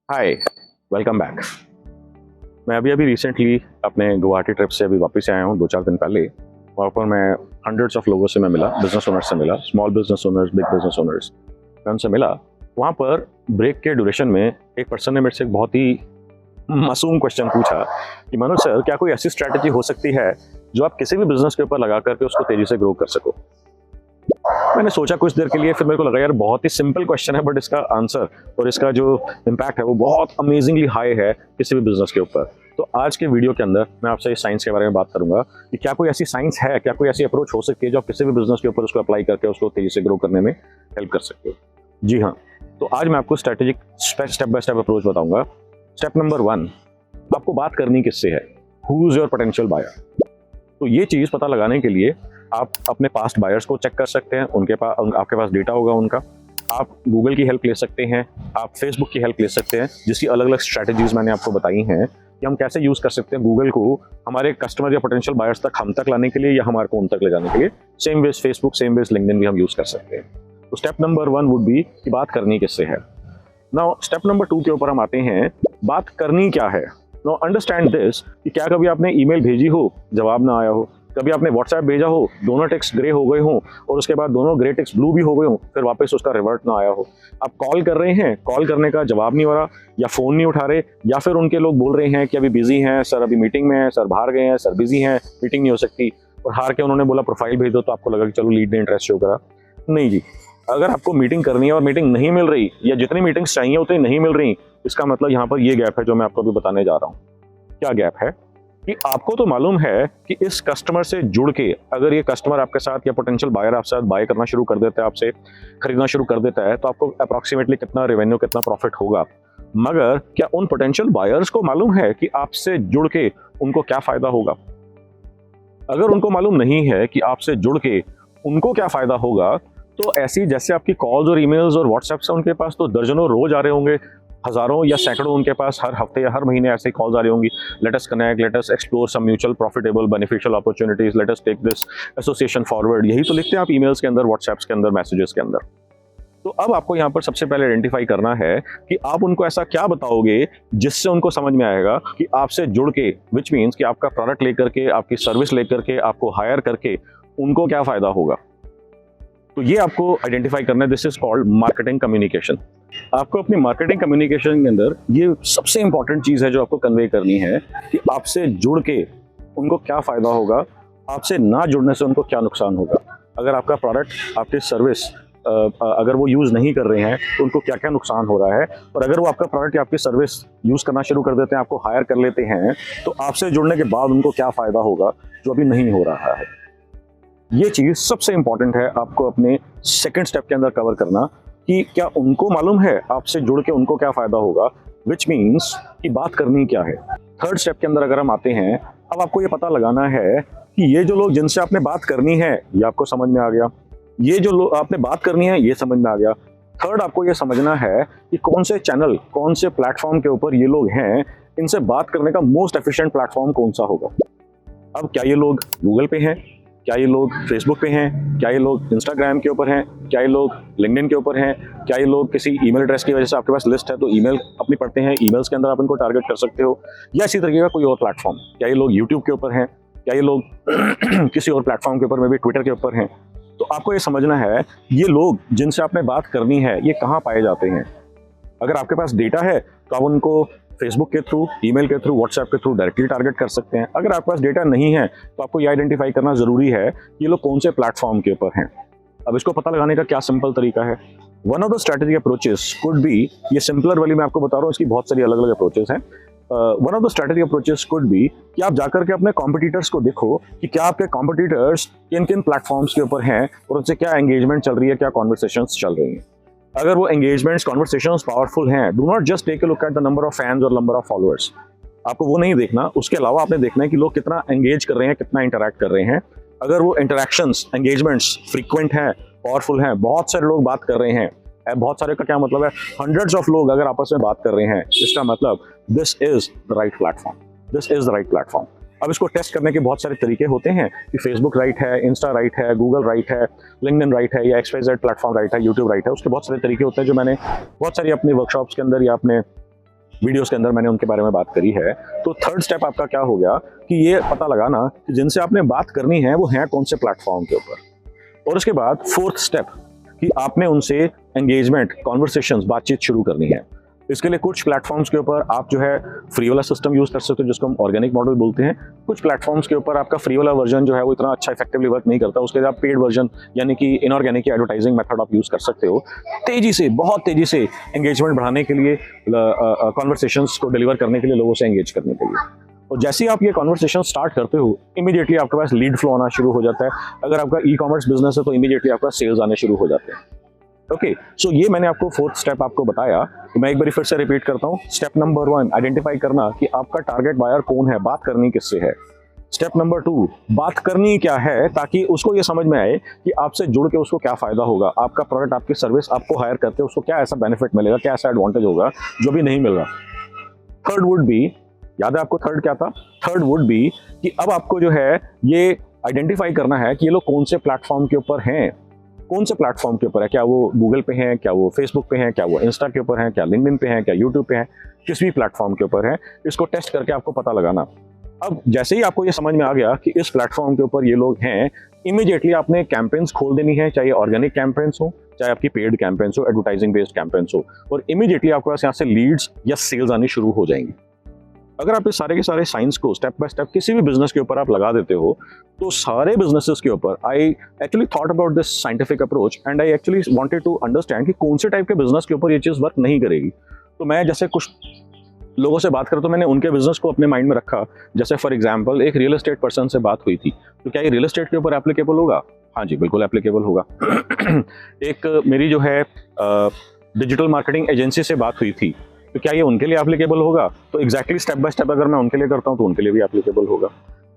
हाय, welcome back. मैं अभी recently अपने गुवाहाटी ट्रिप से अभी वापस आया हूँ 2-4 दिन पहले। वहाँ पर मैं हंड्रेड्स ऑफ लोगों से मैं मिला, बिजनेस ओनर्स से मिला, small business owners, big business owners, मैं उनसे मिला। वहाँ पर ब्रेक के ड्यूरेशन में एक पर्सन ने मेरे से एक बहुत ही मासूम क्वेश्चन पूछा कि मनोज सर, क्या कोई ऐसी स्ट्रैटेजी हो सकती है जो आप किसी भी बिजनेस के ऊपर लगा करके उसको तेजी से ग्रो कर सको। मैंने सोचा कुछ देर के लिए, फिर मेरे को लगा यार बहुत ही सिंपल क्वेश्चन है, बट इसका आंसर और इसका जो इम्पैक्ट है वो बहुत अमेजिंगली हाई है किसी भी बिजनेस के ऊपर। तो आज के वीडियो के अंदर मैं आपसे इस साइंस के बारे में बात करूंगा कि क्या कोई ऐसी साइंस है, क्या कोई ऐसी अप्रोच हो सकती है जो आप किसी भी बिजनेस के ऊपर उसको अप्लाई करके उसको तेजी से ग्रो करने में हेल्प कर सकते हो। जी हाँ, तो आज मैं आपको strategic step by step approach बताऊंगा। स्टेप नंबर 1, आपको बात करनी किससे है, who is your potential buyer. तो ये चीज़ पता लगाने के लिए आप अपने पास्ट बायर्स को चेक कर सकते हैं, उनके पास आपके पास डेटा होगा उनका। आप गूगल की हेल्प ले सकते हैं, आप फेसबुक की हेल्प ले सकते हैं, जिसकी अलग अलग स्ट्रैटेजीज मैंने आपको बताई हैं कि हम कैसे यूज़ कर सकते हैं गूगल को हमारे कस्टमर या पोटेंशियल बायर्स तक, हम तक लाने के लिए या हमारे को उन तक ले जाने के लिए। Same ways Facebook, same ways LinkedIn भी हम यूज़ कर सकते हैं। तो स्टेप नंबर 1 वुड बी कि बात करनी किससे है। नाउ स्टेप नंबर 2 के ऊपर हम आते हैं, बात करनी क्या है। नाउ अंडरस्टैंड दिस कि क्या कभी आपने ईमेल भेजी हो, जवाब ना आया हो, कभी आपने व्हाट्सएप भेजा हो, दोनों टेक्स्ट ग्रे हो गए हों और उसके बाद दोनों ग्रे टेक्स्ट ब्लू भी हो गए हों, फिर वापस उसका रिवर्ट ना आया हो। आप कॉल कर रहे हैं, कॉल करने का जवाब नहीं हो रहा, या फ़ोन नहीं उठा रहे, या फिर उनके लोग बोल रहे हैं कि अभी बिजी हैं सर, अभी मीटिंग में है सर, बाहर गए हैं सर, बिजी हैं, मीटिंग नहीं हो सकती, और हार के उन्होंने बोला प्रोफाइल भेज दो, तो आपको लगा कि चलो लीड ने इंटरेस्ट शो करा। नहीं जी, अगर आपको मीटिंग करनी है और मीटिंग नहीं मिल रही, या जितनी मीटिंग्स चाहिए उतनी नहीं मिल रही, इसका मतलब यहाँ पर ये गैप है जो मैं आपको अभी बताने जा रहा हूँ। क्या गैप है कि आपको तो मालूम है कि इस कस्टमर से जुड़ के अगर ये कस्टमर आपके साथ या पोटेंशियल बायर आपके साथ बाय करना शुरू कर देता है, आपसे खरीदना शुरू कर देता है, तो आपको अप्रॉक्सीमेटली कितना रेवेन्यू, कितना प्रॉफिट होगा। मगर क्या उन पोटेंशियल बायर्स को मालूम है कि आपसे जुड़ के उनको क्या फायदा होगा? अगर उनको मालूम नहीं है कि आपसे जुड़ के उनको क्या फायदा होगा, तो ऐसी जैसे आपकी कॉल्स और ईमेल्स और व्हाट्सएप से उनके पास तो दर्जनों रोज आ रहे होंगे, हजारों या सैकड़ों उनके पास हर हफ्ते या हर महीने ऐसे कॉल्स आ रही होंगी। Let us connect, let us explore some mutual profitable beneficial opportunities, let us take this association forward. यही तो लिखते हैं आप ईमेल्स के अंदर, व्हाट्सएप्स के अंदर, मैसेजेस के अंदर। तो अब आपको यहाँ पर सबसे पहले आइडेंटिफाई करना है कि आप उनको ऐसा क्या बताओगे जिससे उनको समझ में आएगा कि आपसे जुड़ के, विच मीन्स कि आपका प्रोडक्ट लेकर के, आपकी सर्विस लेकर के, आपको हायर करके उनको क्या फायदा होगा। तो ये आपको आइडेंटिफाई करना है। This is called marketing communication. आपको अपनी मार्केटिंग कम्युनिकेशन के अंदर ये सबसे इंपॉर्टेंट चीज है जो आपको कन्वे करनी है कि आपसे जुड़ के उनको क्या फायदा होगा, आपसे ना जुड़ने से उनको क्या नुकसान होगा। अगर आपका प्रोडक्ट, आपकी सर्विस अगर वो यूज़ नहीं कर रहे हैं तो उनको क्या क्या नुकसान हो रहा है, और अगर वो आपका प्रोडक्ट या आपकी सर्विस यूज़ करना शुरू कर देते हैं, आपको हायर कर लेते हैं, तो आपसे जुड़ने के बाद उनको क्या फ़ायदा होगा जो अभी नहीं हो रहा है। ये चीज़ सबसे इंपॉर्टेंट है आपको अपने सेकंड स्टेप के अंदर कवर करना कि क्या उनको मालूम है आपसे जुड़ के उनको क्या फ़ायदा होगा, विच मीन्स कि बात करनी क्या है। थर्ड स्टेप के अंदर अगर हम आते हैं, अब आपको ये पता लगाना है कि ये जो लोग जिनसे आपने बात करनी है, ये आपको समझ में आ गया, ये जो लोग आपने बात करनी है ये समझ में आ गया। थर्ड, आपको ये समझना है कि कौन से चैनल, कौन से प्लेटफॉर्म के ऊपर ये लोग हैं, इनसे बात करने का मोस्ट एफिशिएंट प्लेटफॉर्म कौन सा होगा। अब क्या ये लोग गूगल पे हैं, क्या ये लोग फेसबुक पे हैं, क्या ये लोग इंस्टाग्राम के ऊपर हैं, क्या ये लोग लिंक्डइन के ऊपर हैं, क्या ये लोग किसी ईमेल एड्रेस की वजह से आपके पास लिस्ट है तो ईमेल अपनी पढ़ते हैं, ईमेल्स के अंदर आप इनको टारगेट कर सकते हो, या इसी तरीके का कोई और प्लेटफॉर्म। क्या ये लोग यूट्यूब के ऊपर हैं, क्या ये लोग किसी और प्लेटफॉर्म के ऊपर, मे बी ट्विटर के ऊपर हैं। तो आपको ये समझना है ये लोग जिनसे आपने बात करनी है ये कहाँ पाए जाते हैं। अगर आपके पास डेटा है तो आप उनको फेसबुक के थ्रू, ईमेल के थ्रू, व्हाट्सएप के थ्रू डायरेक्टली टारगेट कर सकते हैं। अगर आपके पास डेटा नहीं है तो आपको ये आइडेंटिफाई करना जरूरी है ये लोग कौन से प्लेटफॉर्म के ऊपर हैं। अब इसको पता लगाने का क्या सिंपल तरीका है। One of the strategic approaches could be, ये सिंपलर वाली मैं आपको बता रहा हूँ, इसकी बहुत सारी अलग अलग अप्रोचेस हैं। One of the strategic approaches could be कि आप जाकर के अपने कॉम्पिटिटर्स को देखो कि क्या आपके कॉम्पिटिटर्स किन किन प्लेटफॉर्म्स के ऊपर हैं और उनसे क्या एंगेजमेंट चल रही है, क्या कॉन्वर्सेशंस चल रही हैं। अगर वो एंगेजमेंट्स, कॉन्वर्सेशंस पावरफुल हैं, do not just take a look at the number of fans और नंबर ऑफ फॉलोअर्स। आपको वो नहीं देखना, उसके अलावा आपने देखना है कि लोग कितना एंगेज कर रहे हैं, कितना इंटरैक्ट कर रहे हैं। अगर वो इंटरैक्शंस, एंगेजमेंट्स फ्रीक्वेंट हैं, पावरफुल हैं, बहुत सारे लोग बात कर रहे हैं, बहुत सारे का क्या मतलब है, हंड्रेड्स ऑफ लोग अगर आपस में बात कर रहे हैं, इसका मतलब this is the right platform, this is the right platform. अब इसको टेस्ट करने के बहुत सारे तरीके होते हैं कि फेसबुक राइट है, इंस्टा राइट है, गूगल राइट है, लिंक्डइन राइट है, या XYZ प्लेटफॉर्म राइट है, यूट्यूब राइट है। उसके बहुत सारे तरीके होते हैं जो मैंने बहुत सारी अपने वर्कशॉप्स के अंदर या अपने वीडियोस के अंदर मैंने उनके बारे में बात करी है। तो थर्ड स्टेप आपका क्या हो गया कि ये पता लगाना कि जिनसे आपने बात करनी है वो हैं कौन से प्लेटफॉर्म के ऊपर। और उसके बाद फोर्थ स्टेप कि आपने उनसे एंगेजमेंट, कॉन्वर्सेशंस, बातचीत शुरू करनी है। इसके लिए कुछ प्लेटफॉर्म्स के ऊपर आप जो है फ्री वाला सिस्टम यूज कर सकते हो, जिसको हम ऑर्गेनिक मॉडल बोलते हैं। कुछ प्लेटफॉर्म्स के ऊपर आपका फ्री वाला वर्जन जो है वो इतना अच्छा इफेक्टिवली वर्क नहीं करता, उसके लिए आप पेड वर्जन यानी कि इनऑर्गेनिक एडवर्टाइजिंग मेथड आप यूज कर सकते हो, तेजी से, बहुत तेजी से एंगेजमेंट बढ़ाने के लिए, कॉन्वर्सेशंस को डिलीवर करने के लिए, लोगों से एंगेज करने के लिए। और जैसे ही आप ये कॉन्वर्सेशन स्टार्ट करते हो, इमीडिएटली आपके पास लीड फ्लो आना शुरू हो जाता है। अगर आपका ई कॉमर्स बिजनेस है तो इमीडिएटली आपका सेल्स आने शुरू हो जाते हैं। ओके, सो ये मैंने आपको फोर्थ स्टेप आपको बताया। तो मैं एक बार फिर से रिपीट करता हूँ। स्टेप नंबर 1, आइडेंटिफाई करना कि आपका टारगेट बायर कौन है, बात करनी किससे है। स्टेप नंबर 2, बात करनी क्या है, ताकि उसको ये समझ में आए कि आपसे जुड़ के उसको क्या फायदा होगा, आपका प्रोडक्ट, आपकी सर्विस, आपको हायर करके उसको क्या ऐसा बेनिफिट मिलेगा, क्या ऐसा एडवांटेज होगा जो भी नहीं मिल रहा। थर्ड वुड बी, याद है आपको थर्ड क्या था? थर्ड वुड बी कि अब आपको जो है ये आइडेंटिफाई करना है कि ये लोग कौन से प्लेटफॉर्म के ऊपर हैं, कौन से प्लेटफॉर्म के ऊपर है। क्या वो गूगल पे हैं, क्या वो फेसबुक पे हैं, क्या वो इंस्टा के ऊपर हैं, क्या लिंक्डइन पे हैं, क्या यूट्यूब पे हैं, किस भी प्लेटफॉर्म के ऊपर है। इसको टेस्ट करके आपको पता लगाना। अब जैसे ही आपको ये समझ में आ गया कि इस प्लेटफॉर्म के ऊपर ये लोग हैं, इमीडिएटली आपने कैंपेन्स खोल देनी है, चाहे ऑर्गेनिक कैंपेन्स हो, चाहे आपकी पेड कैंपेन्स हो, एडवर्टाइजिंग बेस्ड कैंपेन्स हो, और इमीडिएटली आपके पास यहाँ से लीड्स या सेल्स आनी शुरू हो जाएंगी। अगर आप इस सारे के सारे साइंस को स्टेप बाय स्टेप किसी भी बिजनेस के ऊपर आप लगा देते हो, तो सारे बिजनेसेस के ऊपर I actually thought about this scientific approach and I actually wanted to understand कि कौन से टाइप के बिजनेस के ऊपर ये चीज़ वर्क नहीं करेगी। तो मैं जैसे कुछ लोगों से बात करता तो मैंने उनके बिजनेस को अपने माइंड में रखा। जैसे फॉर एग्जाम्पल एक रियल एस्टेट पर्सन से बात हुई थी, तो क्या ये रियल एस्टेट के ऊपर एप्लीकेबल होगा? हाँ जी, बिल्कुल एप्लीकेबल होगा। एक मेरी जो है डिजिटल मार्केटिंग एजेंसी से बात हुई थी, तो क्या ये उनके लिए एप्लीकेबल होगा? तो एग्जैक्टली स्टेप बाय स्टेप अगर मैं उनके लिए करता हूँ तो उनके लिए भी एप्लीकेबल होगा।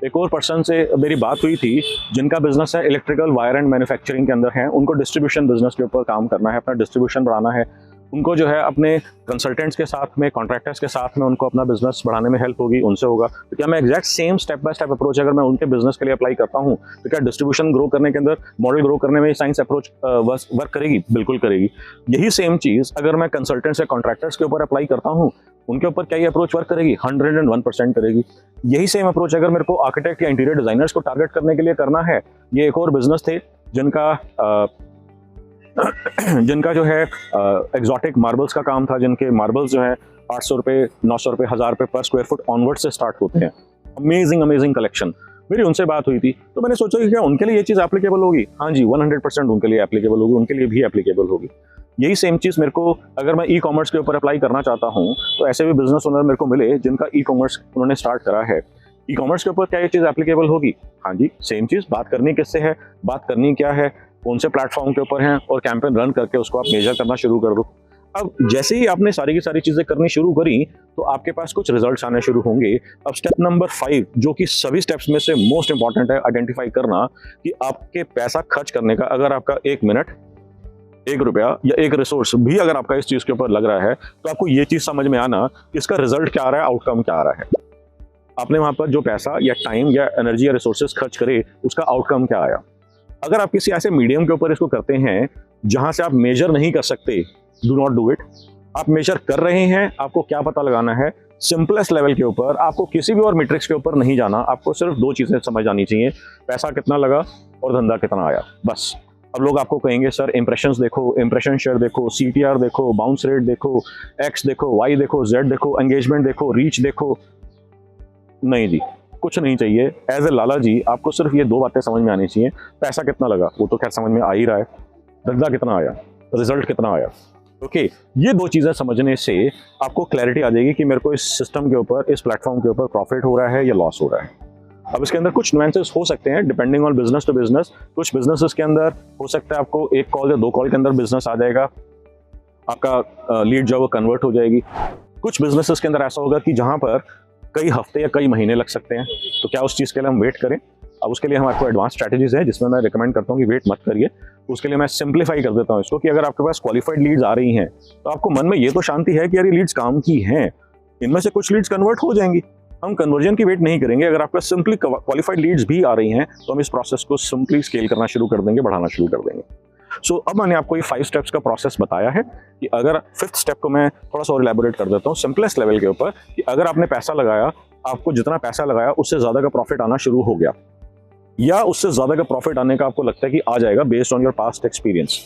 एक और पर्सन से मेरी बात हुई थी जिनका बिजनेस है इलेक्ट्रिकल वायर एंड मैन्युफैक्चरिंग के अंदर है, उनको डिस्ट्रीब्यूशन बिजनेस के ऊपर काम करना है, अपना डिस्ट्रीब्यूशन बढ़ाना है, उनको जो है अपने कंसल्टेंट्स के साथ में, कॉन्ट्रैक्टर्स के साथ में उनको अपना बिजनेस बढ़ाने में हेल्प होगी, उनसे होगा। तो क्या मैं exact same step by step approach अगर मैं उनके बिजनेस के लिए अप्लाई करता हूँ, तो क्या डिस्ट्रीब्यूशन ग्रो करने के अंदर, मॉडल ग्रो करने में साइंस अप्रोच वर्क करेगी? बिल्कुल करेगी। यही सेम चीज़ अगर मैं कंसल्टेंट्स या कॉन्ट्रैक्टर्स के ऊपर अप्लाई करता हूँ, उनके ऊपर क्या ये अप्रोच वर्क करेगी? 101% करेगी। यही सेम अप्रोच अगर मेरे को आर्किटेक्ट या इंटीरियर डिजाइनर्स को टारगेट करने के लिए करना है, ये एक और बिजनेस थे जिनका जो है एग्जॉटिक मार्बल्स का काम था, जिनके मार्बल्स जो है 800 रुपये, 900 रुपये, 1000 रुपये पर स्क्वायर फुट ऑनवर्ड से स्टार्ट होते हैं। Amazing collection. मेरी उनसे बात हुई थी, तो मैंने सोचा कि क्या उनके लिए ये चीज़ एप्लीकेबल होगी? हाँ जी, 100% उनके लिए एप्लीकेबल होगी, उनके लिए भी एप्लीकेबल होगी। यही सेम चीज़ मेरे को अगर मैं ई कॉमर्स के ऊपर अप्लाई करना चाहता हूँ, तो ऐसे भी बिजनेस ओनर मेरे को मिले जिनका ई कॉमर्स उन्होंने स्टार्ट करा है। ई कॉमर्स के ऊपर क्या ये चीज़ एप्लीकेबल होगी? हाँ जी, सेम चीज़। बात करनी किससे है, बात करनी क्या है, कौन से प्लेटफॉर्म के ऊपर हैं, और कैंपेन रन करके उसको आप मेजर करना शुरू कर दो। अब जैसे ही आपने सारी की सारी चीज़ें करनी शुरू करी, तो आपके पास कुछ रिजल्ट्स आने शुरू होंगे। अब स्टेप नंबर 5, जो कि सभी स्टेप्स में से मोस्ट इंपॉर्टेंट है, आइडेंटिफाई करना कि आपके पैसा खर्च करने का, अगर आपका 1 मिनट, 1 रुपया या 1 रिसोर्स भी अगर आपका इस चीज़ के ऊपर लग रहा है, तो आपको ये चीज़ समझ में आना कि इसका रिजल्ट क्या आ रहा है, आउटकम क्या आ रहा है। आपने वहाँ पर जो पैसा या टाइम या एनर्जी या रिसोर्सेज खर्च करे, उसका आउटकम क्या आया। अगर आप किसी ऐसे मीडियम के ऊपर इसको करते हैं जहाँ से आप मेजर नहीं कर सकते, डू नॉट डू इट। आप मेजर कर रहे हैं, आपको क्या पता लगाना है, सिंपलेस्ट लेवल के ऊपर, आपको किसी भी और मैट्रिक्स के ऊपर नहीं जाना, आपको सिर्फ 2 चीज़ें समझ आनी चाहिए, पैसा कितना लगा और धंधा कितना आया, बस। अब लोग आपको कहेंगे सर इंप्रेशंस देखो, इंप्रेशन शेयर देखो, CTR देखो, बाउंस रेट देखो, X देखो, Y देखो, Z देखो, एंगेजमेंट देखो, रीच देखो। नहीं जी, कुछ नहीं चाहिए। एज ए लाला जी आपको सिर्फ ये 2 बातें समझ में आनी चाहिए। पैसा कितना लगा, वो तो खैर समझ में आ ही रहा है, धंधा कितना आया, रिजल्ट कितना आया। ओके, ये 2 चीज़ें समझने से आपको क्लैरिटी आ जाएगी कि मेरे को इस सिस्टम के ऊपर, इस प्लेटफॉर्म के ऊपर प्रॉफिट हो रहा है या लॉस हो रहा है। अब इसके अंदर कुछ नुएंसेस हो सकते हैं depending on business to business. कुछ बिजनेसेस के अंदर हो सकता है आपको 1 कॉल या 2 कॉल के अंदर बिजनेस आ जाएगा, आपका लीड जो है वो कन्वर्ट हो जाएगी। कुछ बिजनेसेस के अंदर ऐसा होगा कि जहाँ पर कई हफ्ते या कई महीने लग सकते हैं। तो क्या उस चीज़ के लिए हम वेट करें? अब उसके लिए हमारे को एडवांस स्ट्रैटेजीज है जिसमें मैं रिकमेंड करता हूँ कि वेट मत करिए। उसके लिए मैं सिंप्लीफाई कर देता हूँ इसको कि अगर आपके पास क्वालिफाइड लीड्स आ रही हैं, तो आपको मन में ये तो शांति है कि यार ये लीड्स काम की हैं, इनमें से कुछ लीड्स कन्वर्ट हो जाएंगी। हम कन्वर्जन की वेट नहीं करेंगे। अगर आपके सिंपली क्वालिफाइड लीड्स भी आ रही हैं, तो हम इस प्रोसेस को सिंपली स्केल करना शुरू कर देंगे, बढ़ाना शुरू कर देंगे। सो अब मैंने आपको ये 5 स्टेप्स का प्रोसेस बताया है कि अगर 5th स्टेप को मैं थोड़ा सा और इलैबोरेट कर देता हूँ सिंपलेस्ट लेवल के ऊपर, कि अगर आपने पैसा लगाया, आपको जितना पैसा लगाया उससे ज़्यादा का प्रॉफिट आना शुरू हो गया, या उससे ज़्यादा का प्रॉफिट आने का आपको लगता है कि आ जाएगा based on your past experience,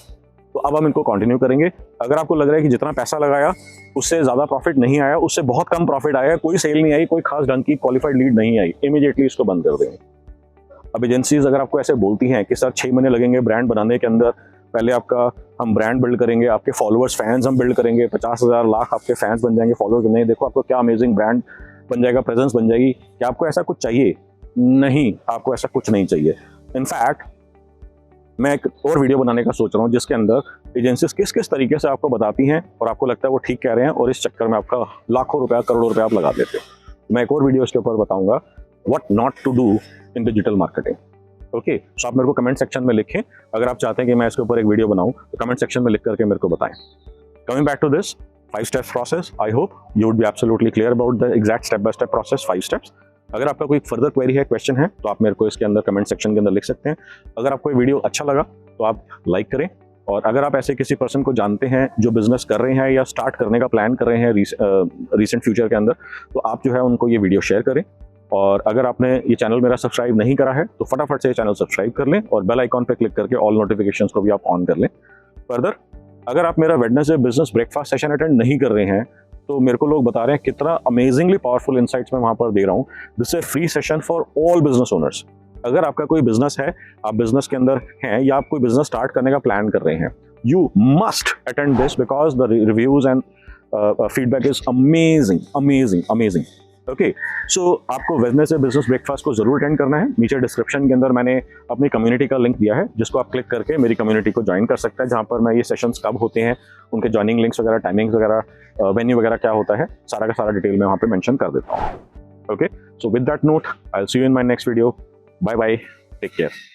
तो अब हम इनको कंटिन्यू करेंगे। अगर आपको लग रहा है कि जितना पैसा लगाया उससे ज़्यादा प्रॉफिट नहीं आया, उससे बहुत कम प्रॉफिट आया, कोई सेल नहीं आई, कोई खास ढंग की क्वालिफाइड लीड नहीं आई, इमीडिएटली इसको बंद कर देंगे। अब एजेंसीज अगर आपको ऐसे बोलती हैं कि सर 6 महीने लगेंगे ब्रांड बनाने के अंदर, पहले आपका हम ब्रांड बिल्ड करेंगे, आपके फॉलोअर्स फैंस हम बिल्ड करेंगे, 50,000 लाख आपके फैंस बन जाएंगे, फॉलोअर्स बन जाएंगे, देखो आपको क्या अमेजिंग ब्रांड बन जाएगा, प्रेजेंस बन जाएगी, क्या आपको ऐसा कुछ चाहिए? नहीं, आपको ऐसा कुछ नहीं चाहिए। इनफैक्ट मैं एक और वीडियो बनाने का सोच रहा हूँ जिसके अंदर एजेंसीज किस किस तरीके से आपको बताती हैं और आपको लगता है वो ठीक कह रहे हैं, और इस चक्कर में आपका लाखों रुपया, करोड़ों रुपया आप लगा देते हो। मैं एक और वीडियो इसके ऊपर बताऊंगा what not to do in digital marketing. Okay, so आप मेरे को कमेंट सेक्शन में लिखें, अगर आप चाहते हैं कि मैं इसके ऊपर एक वीडियो बनाऊं तो कमेंट सेक्शन में लिख करके मेरे को बताएं। Coming back to this 5 steps process, I hope you would be absolutely clear about the exact step by step process 5 steps. अगर आपका कोई फर्दर क्वेरी है, क्वेश्चन है, तो आप मेरे को इसके अंदर कमेंट सेक्शन के अंदर लिख सकते हैं। अगर आपको ये वीडियो अच्छा लगा तो आप लाइक करें, और अगर आप ऐसे किसी पर्सन को जानते हैं जो बिजनेस कर रहे हैं या स्टार्ट करने का प्लान कर रहे हैं रिसेंट फ्यूचर के अंदर, तो आप जो है उनको ये वीडियो शेयर करें। और अगर आपने ये चैनल मेरा सब्सक्राइब नहीं करा है तो फटाफट से ये चैनल सब्सक्राइब कर लें और बेल आइकॉन पर क्लिक करके ऑल नोटिफिकेशंस को भी आप ऑन कर लें। फर्दर अगर आप मेरा Wednesday business breakfast session attend नहीं कर रहे हैं तो मेरे को लोग बता रहे हैं कितना अमेजिंगली पावरफुल इनसाइट्स मैं वहां पर दे रहा हूँ। This is free session for all business owners. अगर आपका कोई बिजनेस है, आप बिजनेस के अंदर हैं या आप कोई बिजनेस स्टार्ट करने का प्लान कर रहे हैं, you must attend this because the reviews and feedback is amazing amazing amazing. Okay, so आपको वेडनेसडे बिजनेस ब्रेकफास्ट को जरूर अटेंड करना है। नीचे डिस्क्रिप्शन के अंदर मैंने अपनी कम्युनिटी का लिंक दिया है जिसको आप क्लिक करके मेरी कम्युनिटी को ज्वाइन कर सकते हैं, जहां पर मैं ये सेशंस कब होते हैं, उनके ज्वाइनिंग लिंक्स वगैरह, टाइमिंग्स वगैरह, वेन्यू वगैरह क्या होता है, सारा का सारा डिटेल में वहां पे मेंशन कर देता हूँ। Okay, so with that note I will see you in my next video. Bye bye, take care.